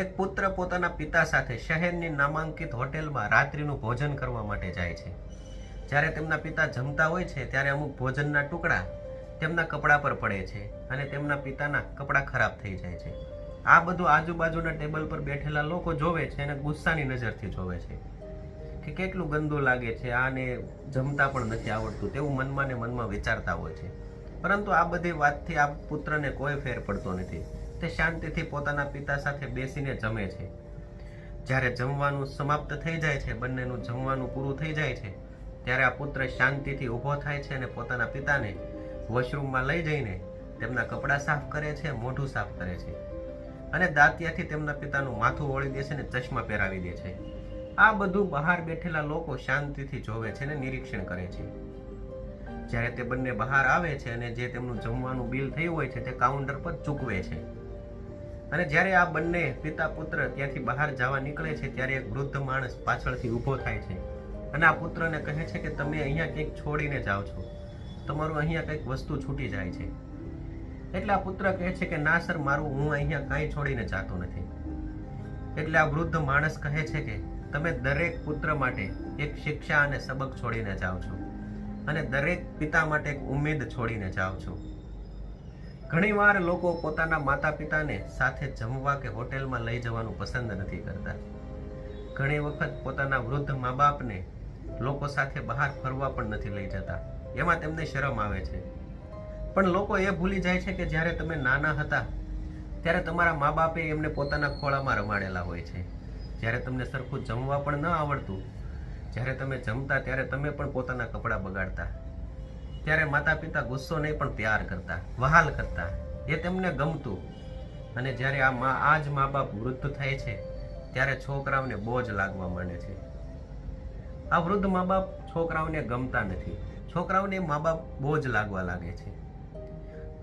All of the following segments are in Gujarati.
એક પુત્ર પોતાના પિતા સાથે શહેરની નામાંકિત હોટેલમાં રાત્રિનું ભોજન કરવા માટે જાય છે. જ્યારે તેમના પિતા જમતા હોય છે ત્યારે અમુક ભોજનના ટુકડા તેમના કપડા પર પડે છે અને તેમના પિતાના કપડા ખરાબ થઈ જાય છે. આ બધું આજુબાજુના ટેબલ પર બેઠેલા લોકો જોવે છે અને ગુસ્સાની નજરથી જોવે છે કે કેટલું ગંદુ લાગે છે, આને જમતા પણ નથી આવડતું, તેવું મનમાં ને મનમાં વિચારતા હોય છે. પરંતુ આ બધી વાતથી આ પુત્રને કોઈ ફેર પડતો નથી. તે શાંતિથી પોતાના પિતા સાથે બેસીને જમે છે. જ્યારે જમવાનું સમાપ્ત થઈ જાય છે, બંનેનું જમવાનું પૂરું થઈ જાય છે, ત્યારે આ પુત્ર શાંતિથી ઊભો થાય છે અને પોતાના પિતાને વોશરૂમમાં લઈ જઈને તેમના કપડાં સાફ કરે છે, મોઢું સાફ કરે છે અને દાંતિયાથી તેમના પિતાનું માથું ઓળી દે છે અને ચશ્મા પહેરાવી દે છે. આ બધું બહાર બેઠેલા લોકો શાંતિથી જોવે છે અને નિરીક્ષણ કરે છે. જ્યારે તે બંને બહાર આવે છે અને જે તેમનું જમવાનું બિલ થયું હોય છે તે કાઉન્ટર પર ચૂકવે છે અને જ્યારે આ બંને પિતા પુત્ર ત્યાંથી બહાર જવા નીકળે છે ત્યારે એક વૃદ્ધ માણસ પાછળથી ઊભો થાય છે અને આ પુત્રને કહે છે કે તમે અહીંયા કંઈક છોડીને જાઓ છો, તમારું અહીંયા કંઈક વસ્તુ છૂટી જાય છે. એટલે આ પુત્ર કહે છે કે ના સર, મારું હું અહીંયા કાંઈ છોડીને જાતો નથી. એટલે આ વૃદ્ધ માણસ કહે છે કે તમે દરેક પુત્ર માટે એક શિક્ષા અને સબક છોડીને જાઓ છો અને દરેક પિતા માટે એક ઉમેદ છોડીને જાઓ છો. ઘણીવાર લોકો પોતાના માતા પિતાને સાથે જમવા કે હોટેલમાં લઈ જવાનું પસંદ નથી કરતા. ઘણી વખત પોતાના વૃદ્ધ મા બાપને લોકો સાથે બહાર ફરવા પણ નથી લઈ જતા. એમાં તેમને શરમ આવે છે. પણ લોકો એ ભૂલી જાય છે કે જ્યારે તમે નાના હતા ત્યારે તમારા મા બાપે એમને પોતાના ખોળામાં રમાડેલા હોય છે. જ્યારે તમને સરખું જમવા પણ ન આવડતું, જ્યારે તમે જમતા ત્યારે તમે પણ પોતાના કપડાં બગાડતા. ત્યારે માતા પિતા ગુસ્સો નહીં પણ પ્યાર કરતા, વહાલ કરતા. એ તેમને ગમતું. અને જ્યારે આ જ મા બાપ વૃદ્ધ થાય છે ત્યારે છોકરાઓને બોજ લાગવા માંડે છે. આ વૃદ્ધ મા બાપ છોકરાઓને ગમતા નથી. છોકરાઓને મા બાપ બોજ લાગવા લાગે છે.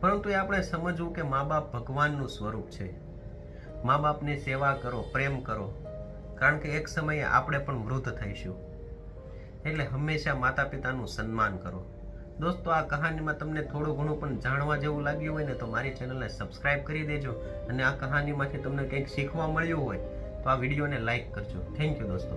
પરંતુ એ આપણે સમજવું કે મા બાપ ભગવાનનું સ્વરૂપ છે. મા બાપની સેવા કરો, પ્રેમ કરો, કારણ કે એક સમયે આપણે પણ વૃદ્ધ થઈશું. એટલે હંમેશા માતા પિતાનું સન્માન કરો. દોસ્તો, આ કહાનીમાં તમને થોડું ઘણું પણ જાણવા જેવું લાગ્યું હોય ને તો મારી ચેનલને સબસ્ક્રાઇબ કરી દેજો અને આ કહાનીમાંથી તમને કંઈક શીખવા મળ્યું હોય તો આ વિડીયોને લાઈક કરજો. થેન્ક યુ દોસ્તો.